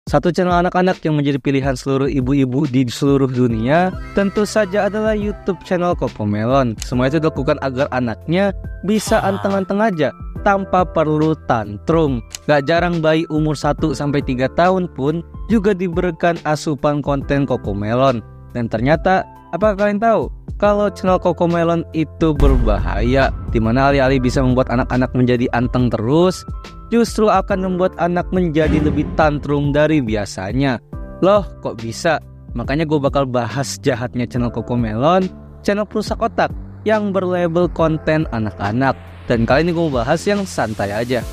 Satu channel anak-anak yang menjadi pilihan seluruh ibu-ibu di seluruh dunia tentu saja adalah YouTube channel CoComelon. Semua itu dilakukan agar anaknya bisa anteng-anteng aja tanpa perlu tantrum. Gak jarang bayi umur 1-3 tahun pun juga diberikan asupan konten CoComelon. Dan ternyata, apakah kalian tahu kalau channel CoComelon itu berbahaya, dimana alih-alih bisa membuat anak-anak menjadi anteng terus, justru akan membuat anak menjadi lebih tantrum dari biasanya. Loh, kok bisa? Makanya gue bakal bahas jahatnya channel CoComelon, channel perusak otak yang berlabel konten anak-anak. Dan kali ini gue mau bahas yang santai aja.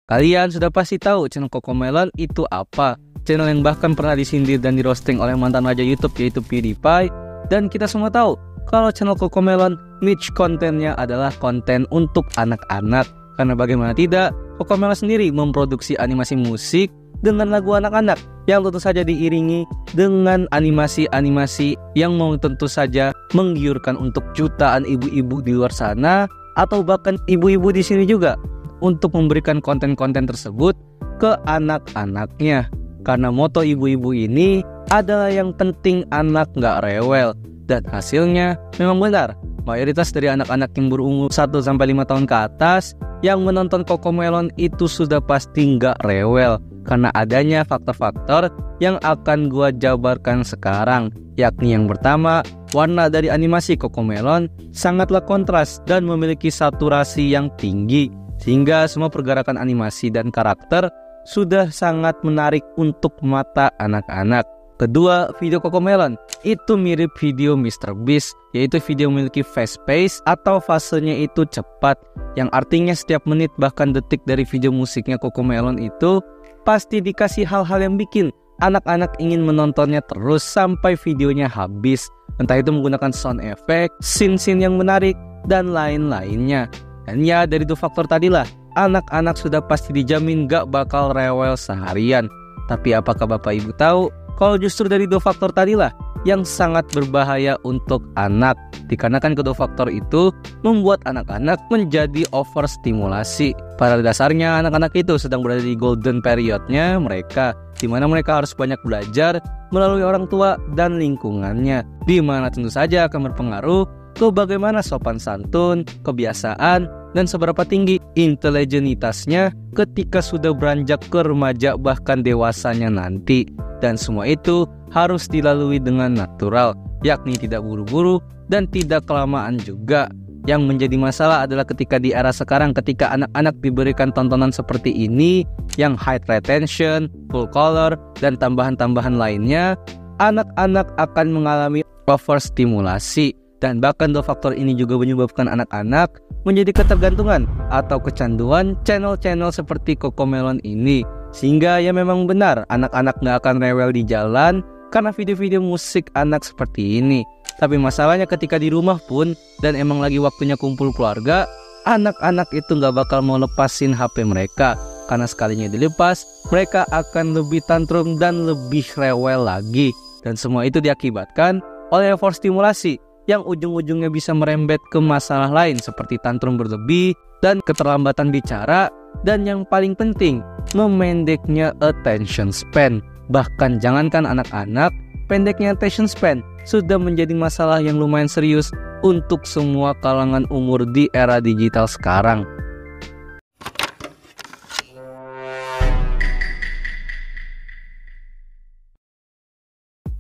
Kalian sudah pasti tahu channel CoComelon itu apa. Channel yang bahkan pernah disindir dan dirosting oleh mantan raja YouTube yaitu PewDiePie. Dan kita semua tahu kalau channel CoComelon niche kontennya adalah konten untuk anak-anak. Karena bagaimana tidak, CoComelon sendiri memproduksi animasi musik dengan lagu anak-anak yang tentu saja diiringi dengan animasi-animasi yang mau tentu saja menggiurkan untuk jutaan ibu-ibu di luar sana atau bahkan ibu-ibu di sini juga untuk memberikan konten-konten tersebut ke anak-anaknya. Karena moto ibu-ibu ini adalah yang penting anak nggak rewel. Dan hasilnya memang benar. Mayoritas dari anak-anak yang berumur 1-5 tahun ke atas yang menonton CoComelon itu sudah pasti nggak rewel. Karena adanya faktor-faktor yang akan gua jabarkan sekarang. Yakni yang pertama, warna dari animasi CoComelon sangatlah kontras dan memiliki saturasi yang tinggi, sehingga semua pergerakan animasi dan karakter sudah sangat menarik untuk mata anak-anak. Kedua, video CoComelon itu mirip video MrBeast, yaitu video memiliki fast pace atau fasenya itu cepat, yang artinya setiap menit bahkan detik dari video musiknya CoComelon itu pasti dikasih hal-hal yang bikin anak-anak ingin menontonnya terus sampai videonya habis. Entah itu menggunakan sound effect, scene-scene yang menarik, dan lain-lainnya. Dan ya, dari dua faktor tadilah, anak-anak sudah pasti dijamin gak bakal rewel seharian. Tapi apakah Bapak Ibu tahu kalau justru dari dua faktor tadilah yang sangat berbahaya untuk anak? Dikarenakan kedua faktor itu membuat anak-anak menjadi overstimulasi. Pada dasarnya anak-anak itu sedang berada di golden periodnya mereka, di mana mereka harus banyak belajar melalui orang tua dan lingkungannya, di mana tentu saja akan berpengaruh ke bagaimana sopan santun, kebiasaan, dan seberapa tinggi inteligenitasnya ketika sudah beranjak ke remaja bahkan dewasanya nanti. Dan semua itu harus dilalui dengan natural, yakni tidak buru-buru dan tidak kelamaan juga. Yang menjadi masalah adalah ketika di era sekarang, ketika anak-anak diberikan tontonan seperti ini yang high retention, full color, dan tambahan-tambahan lainnya, anak-anak akan mengalami overstimulasi. Dan bahkan dua faktor ini juga menyebabkan anak-anak menjadi ketergantungan atau kecanduan channel-channel seperti CoComelon ini. Sehingga ya memang benar, anak-anak gak akan rewel di jalan karena video-video musik anak seperti ini. Tapi masalahnya ketika di rumah pun dan emang lagi waktunya kumpul keluarga, anak-anak itu gak bakal mau lepasin HP mereka. Karena sekalinya dilepas, mereka akan lebih tantrum dan lebih rewel lagi. Dan semua itu diakibatkan oleh overstimulasi yang ujung-ujungnya bisa merembet ke masalah lain seperti tantrum berlebih dan keterlambatan bicara, dan yang paling penting, memendeknya attention span. Bahkan jangankan anak-anak, pendeknya attention span sudah menjadi masalah yang lumayan serius untuk semua kalangan umur di era digital sekarang.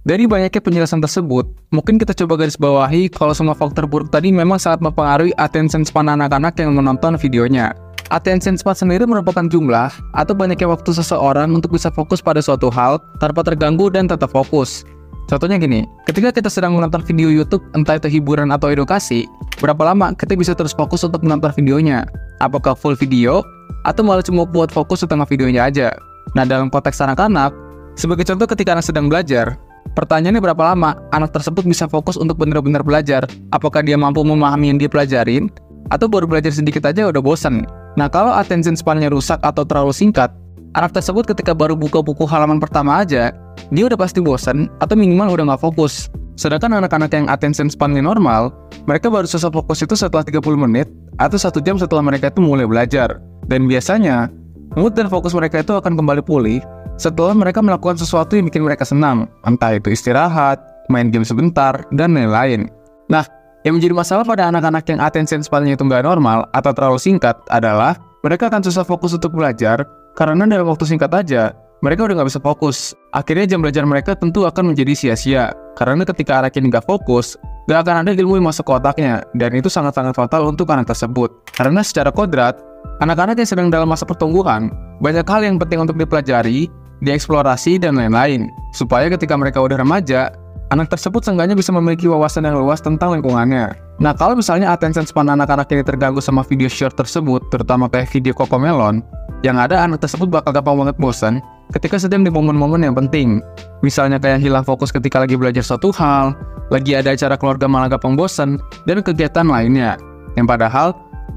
Dari banyaknya penjelasan tersebut, mungkin kita coba garis bawahi kalau semua faktor buruk tadi memang sangat mempengaruhi attention span anak-anak yang menonton videonya. Attention span sendiri merupakan jumlah atau banyaknya waktu seseorang untuk bisa fokus pada suatu hal tanpa terganggu dan tetap fokus. Contohnya gini, ketika kita sedang menonton video YouTube, entah itu hiburan atau edukasi, berapa lama kita bisa terus fokus untuk menonton videonya? Apakah full video, atau malah cuma buat fokus setengah videonya aja? Nah, dalam konteks anak-anak, sebagai contoh ketika anak sedang belajar, pertanyaannya berapa lama anak tersebut bisa fokus untuk benar-benar belajar? Apakah dia mampu memahami yang dia pelajarin? Atau baru belajar sedikit aja udah bosan? Nah, kalau attention span-nya rusak atau terlalu singkat, anak tersebut ketika baru buka buku halaman pertama aja, dia udah pasti bosan atau minimal udah nggak fokus. Sedangkan anak-anak yang attention span-nya normal, mereka baru susah fokus itu setelah 30 menit atau 1 jam setelah mereka itu mulai belajar. Dan biasanya, mood dan fokus mereka itu akan kembali pulih setelah mereka melakukan sesuatu yang bikin mereka senang, entah itu istirahat, main game sebentar, dan lain-lain. Nah, yang menjadi masalah pada anak-anak yang attention span-nya itu nggak normal atau terlalu singkat adalah mereka akan susah fokus untuk belajar karena dalam waktu singkat aja, mereka udah nggak bisa fokus. Akhirnya jam belajar mereka tentu akan menjadi sia-sia, karena ketika anak ini nggak fokus, nggak akan ada ilmu yang masuk ke otaknya, dan itu sangat-sangat fatal untuk anak tersebut. Karena secara kodrat, anak-anak yang sedang dalam masa pertumbuhan, banyak hal yang penting untuk dipelajari, dieksplorasi, dan lain-lain, supaya ketika mereka udah remaja, anak tersebut seenggaknya bisa memiliki wawasan yang luas tentang lingkungannya. Nah, kalau misalnya attention span anak-anak ini terganggu sama video short tersebut, terutama kayak video Cocomelon, yang ada anak tersebut bakal gampang banget bosan ketika sedang di momen-momen yang penting. Misalnya kayak hilang fokus ketika lagi belajar suatu hal, lagi ada acara keluarga malah gampang bosan, dan kegiatan lainnya. Yang padahal,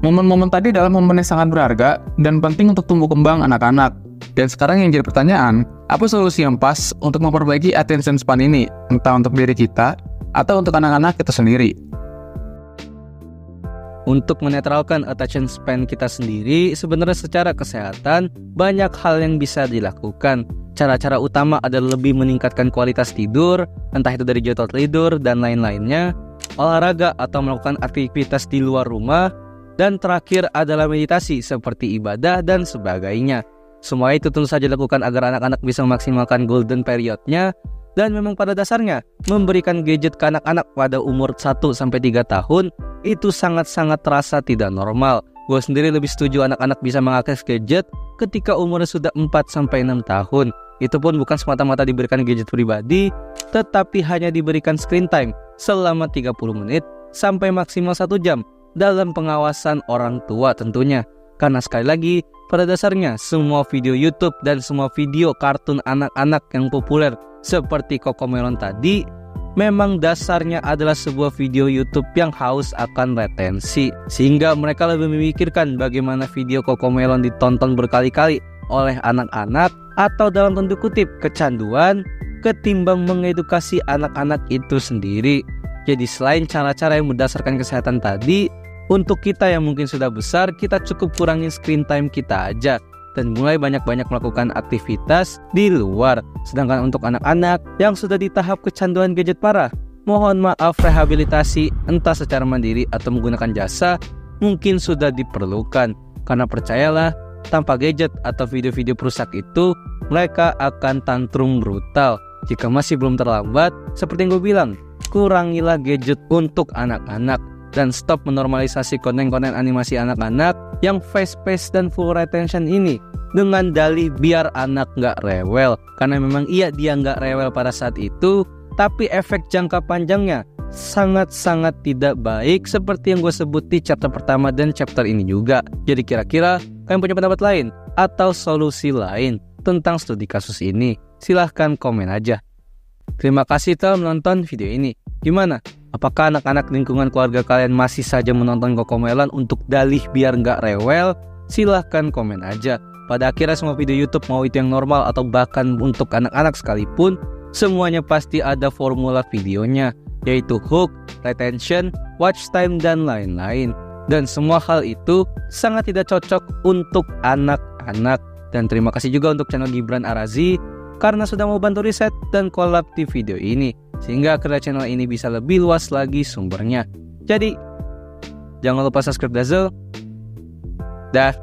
momen-momen tadi adalah momen yang sangat berharga dan penting untuk tumbuh kembang anak-anak. Dan sekarang yang jadi pertanyaan, apa solusi yang pas untuk memperbaiki attention span ini? Entah untuk diri kita, atau untuk anak-anak kita sendiri. Untuk menetralkan attention span kita sendiri, sebenarnya secara kesehatan, banyak hal yang bisa dilakukan. Cara-cara utama adalah lebih meningkatkan kualitas tidur, entah itu dari jadwal tidur dan lain-lainnya, olahraga atau melakukan aktivitas di luar rumah, dan terakhir adalah meditasi seperti ibadah dan sebagainya. Semua itu tentu saja dilakukan agar anak-anak bisa memaksimalkan golden periodnya, dan memang pada dasarnya memberikan gadget ke anak-anak pada umur 1-3 tahun itu sangat-sangat terasa tidak normal. Gue sendiri lebih setuju anak-anak bisa mengakses gadget ketika umurnya sudah 4-6 tahun. Itu pun bukan semata-mata diberikan gadget pribadi, tetapi hanya diberikan screen time selama 30 menit sampai maksimal 1 jam dalam pengawasan orang tua tentunya. Karena sekali lagi, pada dasarnya semua video YouTube dan semua video kartun anak-anak yang populer seperti Cocomelon tadi memang dasarnya adalah sebuah video YouTube yang haus akan retensi, sehingga mereka lebih memikirkan bagaimana video Cocomelon ditonton berkali-kali oleh anak-anak atau dalam tanda kutip kecanduan ketimbang mengedukasi anak-anak itu sendiri. Jadi selain cara-cara yang berdasarkan kesehatan tadi, untuk kita yang mungkin sudah besar, kita cukup kurangin screen time kita aja dan mulai banyak-banyak melakukan aktivitas di luar. Sedangkan untuk anak-anak yang sudah di tahap kecanduan gadget parah, mohon maaf, rehabilitasi entah secara mandiri atau menggunakan jasa mungkin sudah diperlukan. Karena percayalah, tanpa gadget atau video-video perusak itu, mereka akan tantrum brutal. Jika masih belum terlambat, seperti yang gue bilang, kurangilah gadget untuk anak-anak dan stop menormalisasi konten-konten animasi anak-anak yang fast-paced dan full retention ini dengan dalih biar anak nggak rewel. Karena memang iya dia nggak rewel pada saat itu, tapi efek jangka panjangnya sangat-sangat tidak baik seperti yang gue sebut di chapter pertama dan chapter ini juga. Jadi kira-kira kalian punya pendapat lain atau solusi lain tentang studi kasus ini? Silahkan komen aja. Terima kasih telah menonton video ini. Gimana? Apakah anak-anak lingkungan keluarga kalian masih saja menonton Cocomelon untuk dalih biar nggak rewel? Silahkan komen aja. Pada akhirnya semua video YouTube, mau itu yang normal atau bahkan untuk anak-anak sekalipun, semuanya pasti ada formula videonya, yaitu hook, retention, watch time, dan lain-lain. Dan semua hal itu sangat tidak cocok untuk anak-anak. Dan terima kasih juga untuk channel Gibran Arazi karena sudah mau bantu riset dan collab di video ini, sehingga akhirnya channel ini bisa lebih luas lagi sumbernya. Jadi, jangan lupa subscribe Dazzle. Dah.